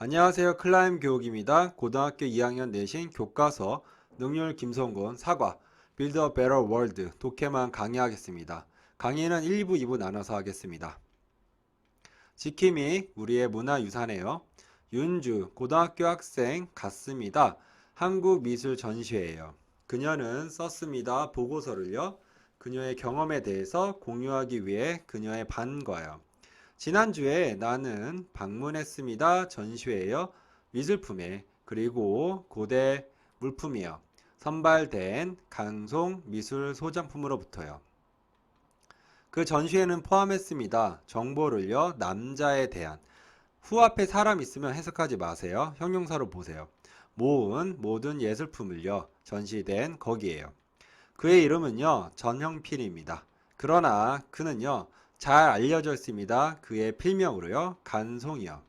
안녕하세요. 클라임 교육입니다. 고등학교 2학년 내신 교과서 능률 김성곤 사과 Build a Better World 독해만 강의하겠습니다. 강의는 1부, 2부 나눠서 하겠습니다. 지킴이 우리의 문화유산이에요. 윤주 고등학교 학생 같습니다. 한국미술 전시회예요. 그녀는 썼습니다. 보고서를요. 그녀의 경험에 대해서 공유하기 위해 그녀의 반과요. 지난주에 나는 방문했습니다. 전시회에요. 미술품에 그리고 고대 물품이요. 선발된 강송 미술 소장품으로부터요. 그 전시회는 포함했습니다. 정보를요. 남자에 대한 후 앞에 사람 있으면 해석하지 마세요. 형용사로 보세요. 모은 모든 예술품을요. 전시된 거기에요. 그의 이름은요. 전형필입니다. 그러나 그는요. 잘 알려져 있습니다. 그의 필명으로요. 간송이요.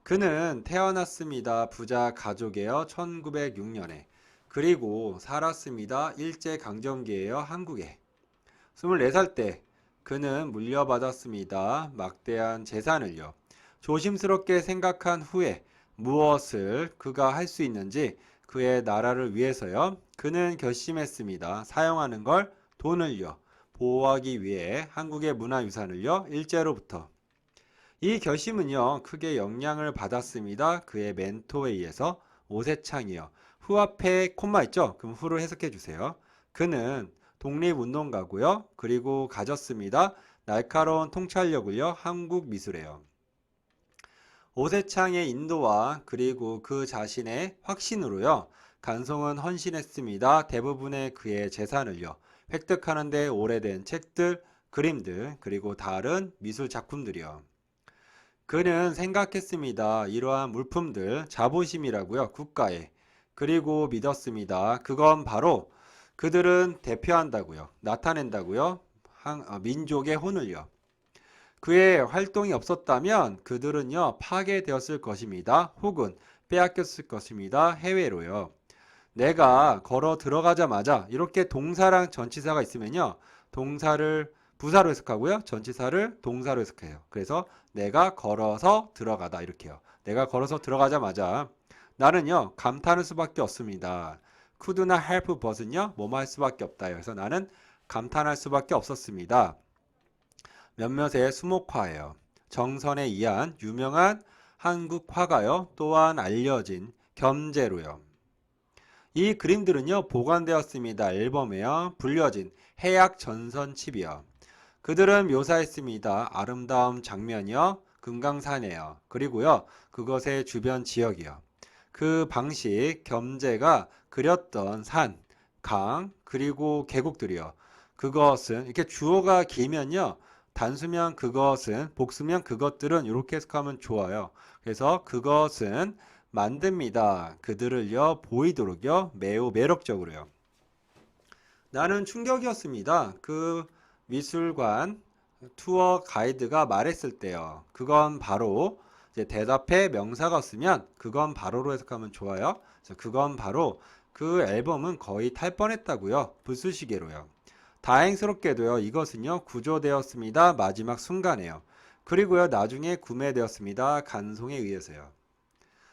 그는 태어났습니다. 부자 가족이에요. 1906년에. 그리고 살았습니다. 일제강점기에요. 한국에. 24살 때 그는 물려받았습니다. 막대한 재산을요. 조심스럽게 생각한 후에 무엇을 그가 할 수 있는지 그의 나라를 위해서요. 그는 결심했습니다. 사용하는 걸 돈을요. 보호하기 위해 한국의 문화유산을요. 일제로부터. 이 결심은요. 크게 영향을 받았습니다. 그의 멘토에 의해서 오세창이요. 후 앞에 콤마 있죠? 그럼 후를 해석해 주세요. 그는 독립운동가고요. 그리고 가졌습니다. 날카로운 통찰력을요. 한국 미술에요. 오세창의 인도와 그리고 그 자신의 확신으로요. 간송은 헌신했습니다. 대부분의 그의 재산을요. 획득하는 데 오래된 책들, 그림들, 그리고 다른 미술 작품들이요. 그는 생각했습니다. 이러한 물품들 자부심이라고요. 국가에. 그리고 믿었습니다. 그건 바로 그들은 대표한다고요. 나타낸다고요. 민족의 혼을요. 그의 활동이 없었다면 그들은요. 파괴되었을 것입니다. 혹은 빼앗겼을 것입니다. 해외로요. 내가 걸어 들어가자마자 이렇게 동사랑 전치사가 있으면요. 동사를 부사로 해석하고요. 전치사를 동사로 해석해요. 그래서 내가 걸어서 들어가다 이렇게요. 내가 걸어서 들어가자마자 나는요. 감탄할 수밖에 없습니다. could나 help but은요. 뭐뭐 할 수밖에 없다. 그래서 나는 감탄할 수밖에 없었습니다. 몇몇의 수목화예요. 정선에 의한 유명한 한국 화가요. 또한 알려진 겸재로요. 이 그림들은요, 보관되었습니다. 앨범에요. 불려진 해약 전선칩이요. 그들은 묘사했습니다. 아름다운 장면이요. 금강산이에요. 그리고요, 그것의 주변 지역이요. 그 방식, 겸재가 그렸던 산, 강, 그리고 계곡들이요. 그것은, 이렇게 주어가 길면요, 단수면 그것은, 복수면 그것들은 이렇게 해석하면 좋아요. 그래서 그것은 만듭니다. 그들을요, 보이도록요, 매우 매력적으로요. 나는 충격이었습니다. 그 미술관 투어 가이드가 말했을 때요. 그건 바로 이제 대답해 명사가 쓰면 그건 바로로 해석하면 좋아요. 그건 바로 그 앨범은 거의 탈 뻔했다고요. 불쑤시개로요. 다행스럽게도요. 이것은요. 구조되었습니다. 마지막 순간에요. 그리고요. 나중에 구매되었습니다. 간송에 의해서요.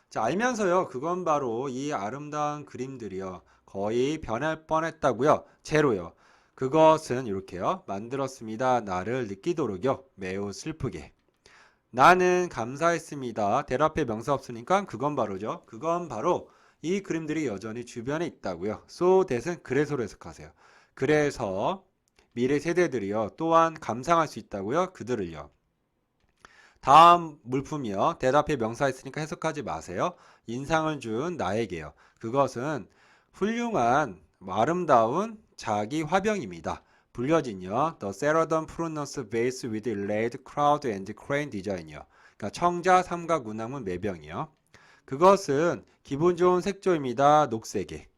자, 알면서요. 그건 바로 이 아름다운 그림들이요. 거의 변할 뻔했다고요. 제로요. 그것은 이렇게요. 만들었습니다. 나를 느끼도록요. 매우 슬프게. 나는 감사했습니다. 대답에 명사 없으니까 그건 바로죠. 그건 바로 이 그림들이 여전히 주변에 있다고요. So that은 그래서로 해석하세요. 그래서 미래 세대들이요. 또한 감상할 수 있다고요. 그들을요. 다음 물품이요. 대답에 명사 있으니까 해석하지 마세요. 인상을 준 나에게요. 그것은 훌륭한 아름다운 자기 화병입니다. 불려진요. The Celadon Prunus Vase with Lead Crown and Crane Design이요. 그러니까 청자 삼각 운항문 매병이요. 그것은 기분 좋은 색조입니다. 녹색에.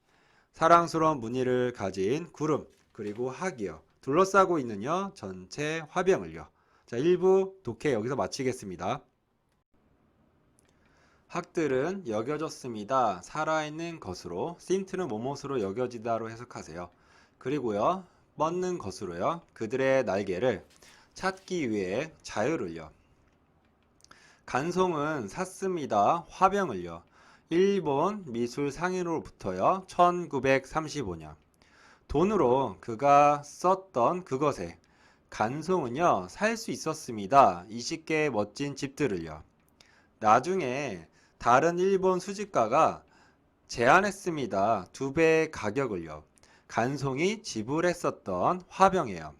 사랑스러운 무늬를 가진 구름 그리고 학이요. 둘러싸고 있는요. 전체 화병을요. 자, 1부 독해 여기서 마치겠습니다. 학들은 여겨졌습니다. 살아있는 것으로, 신트는 뭐뭇으로 여겨지다로 해석하세요. 그리고요, 뻗는 것으로요, 그들의 날개를 찾기 위해 자유를요. 간송은 샀습니다. 화병을요. 일본 미술 상인으로부터요. 1935년. 돈으로 그가 썼던 그것에 간송은요. 살 수 있었습니다. 20개의 멋진 집들을요. 나중에 다른 일본 수집가가 제안했습니다. 2배의 가격을요. 간송이 지불했었던 화병이에요.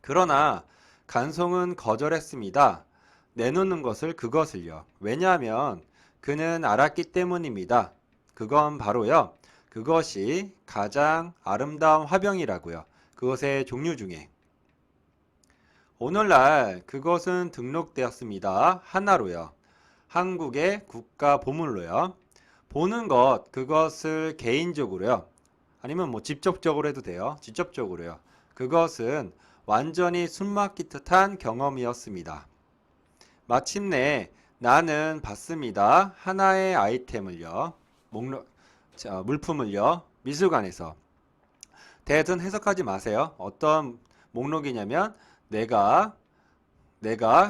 그러나 간송은 거절했습니다. 내놓는 것을 그것을요. 왜냐하면 그는 알았기 때문입니다. 그건 바로요. 그것이 가장 아름다운 화병이라고요. 그것의 종류 중에. 오늘날 그것은 등록되었습니다. 하나로요. 한국의 국가 보물로요. 보는 것, 그것을 개인적으로요. 아니면 뭐 직접적으로 해도 돼요. 직접적으로요. 그것은 완전히 숨막히 듯한 경험이었습니다. 마침내 나는 봤습니다. 하나의 아이템을요. 물품을요. 미술관에서. 대든 해석하지 마세요. 어떤 목록이냐면 내가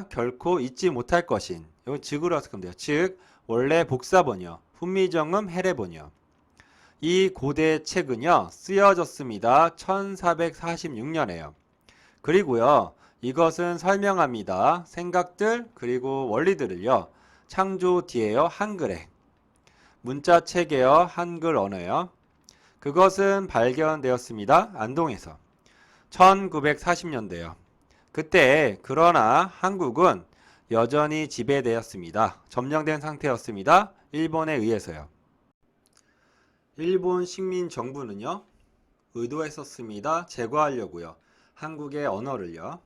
결코 잊지 못할 것인. 이거 즉으로 해석하면 돼요. 즉 원래 복사본이요. 훈미정음 해례본이요. 이 고대 책은요. 쓰여졌습니다. 1446년에요. 그리고요. 이것은 설명합니다. 생각들 그리고 원리들을요. 창조 뒤에요. 한글에. 문자 체계요. 한글 언어요. 그것은 발견되었습니다. 안동에서. 1940년대요. 그때 그러나 한국은 여전히 지배되었습니다. 점령된 상태였습니다. 일본에 의해서요. 일본 식민 정부는요. 의도했었습니다. 제거하려고요. 한국의 언어를요.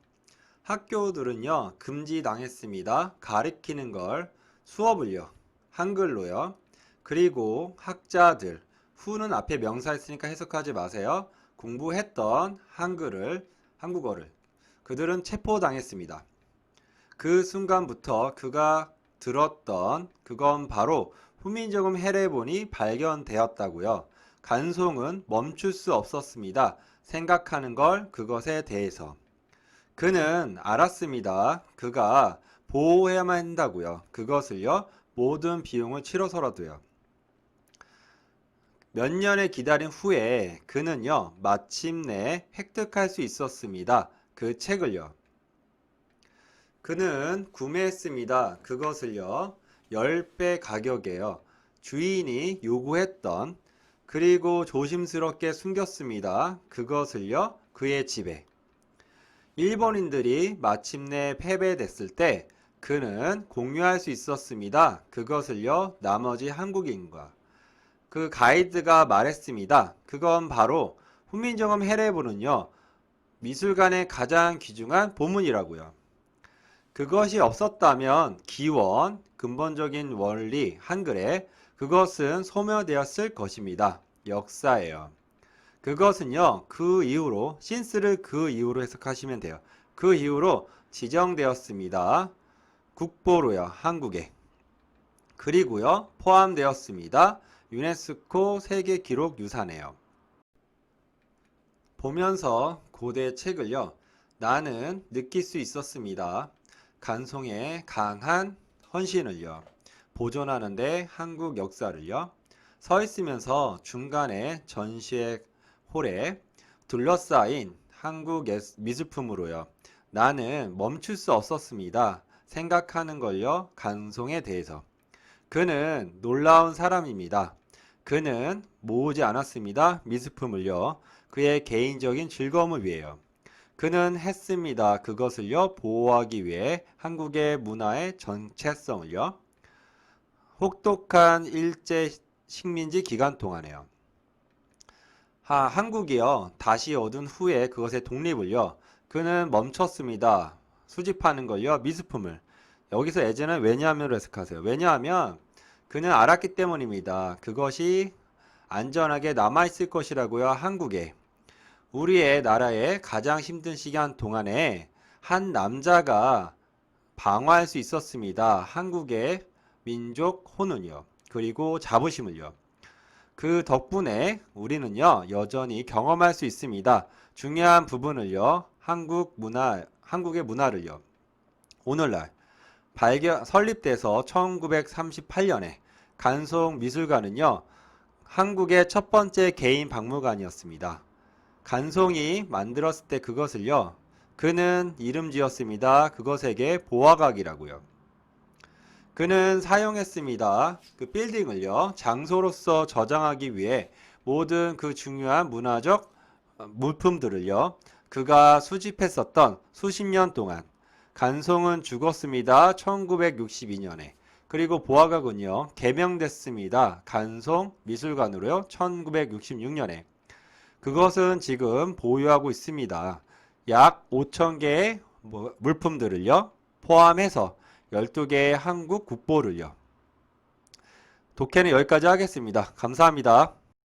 학교들은요. 금지당했습니다. 가리키는 걸 수업을요. 한글로요. 그리고 학자들 후는 앞에 명사 있으니까 해석하지 마세요. 공부했던 한국어를 그들은 체포당했습니다. 그 순간부터 그가 들었던 그건 바로 훈민정음 해례본이 발견되었다고요. 간송은 멈출 수 없었습니다. 생각하는 걸 그것에 대해서. 그는 알았습니다. 그가 보호해야만 한다고요. 그것을요. 모든 비용을 치러서라도요. 몇 년을 기다린 후에 그는요. 마침내 획득할 수 있었습니다. 그 책을요. 그는 구매했습니다. 그것을요. 10배 가격에요. 주인이 요구했던 그리고 조심스럽게 숨겼습니다. 그것을요. 그의 집에. 일본인들이 마침내 패배됐을 때 그는 공유할 수 있었습니다. 그것을요. 나머지 한국인과. 그 가이드가 말했습니다. 그건 바로 훈민정음 해례본은요. 미술관의 가장 귀중한 보물이라고요. 그것이 없었다면 기원, 근본적인 원리, 한글에 그것은 소멸되었을 것입니다. 역사예요. 그것은요. 그 이후로 신스를 그 이후로 해석하시면 돼요. 그 이후로 지정되었습니다. 국보로요. 한국에. 그리고요. 포함되었습니다. 유네스코 세계기록유산에요. 보면서 고대 책을요. 나는 느낄 수 있었습니다. 간송의 강한 헌신을요. 보존하는데 한국 역사를요. 서 있으면서 중간에 전시회 홀에 둘러싸인 한국 미술품으로요. 나는 멈출 수 없었습니다. 생각하는 걸요. 간송에 대해서. 그는 놀라운 사람입니다. 그는 모으지 않았습니다. 미술품을요. 그의 개인적인 즐거움을 위해요. 그는 했습니다. 그것을요. 보호하기 위해 한국의 문화의 정체성을요. 혹독한 일제 식민지 기간 동안에요. 한국이요. 다시 얻은 후에 그것의 독립을요. 그는 멈췄습니다. 수집하는 걸요. 미술품을. 여기서 예제는 왜냐하면으로 해석하세요. 왜냐하면 그는 알았기 때문입니다. 그것이 안전하게 남아있을 것이라고요. 한국에. 우리의 나라의 가장 힘든 시간 동안에 한 남자가 방어할 수 있었습니다. 한국의 민족 혼은요. 그리고 자부심을요. 그 덕분에 우리는요. 여전히 경험할 수 있습니다. 중요한 부분을요. 한국의 문화를요. 오늘날 설립돼서 1938년에 간송미술관은요, 한국의 첫 번째 개인 박물관이었습니다. 간송이 만들었을 때 그것을요, 그는 이름 지었습니다. 그것에게 보화각이라고요. 그는 사용했습니다. 그 빌딩을요, 장소로서 저장하기 위해 모든 그 중요한 문화적 물품들을요, 그가 수집했었던 수십 년 동안. 간송은 죽었습니다. 1962년에. 그리고 보화각은요, 개명됐습니다. 간송 미술관으로요, 1966년에. 그것은 지금 보유하고 있습니다. 약 5,000개의 물품들을요, 포함해서 12개의 한국 국보를요. 독해는 여기까지 하겠습니다. 감사합니다.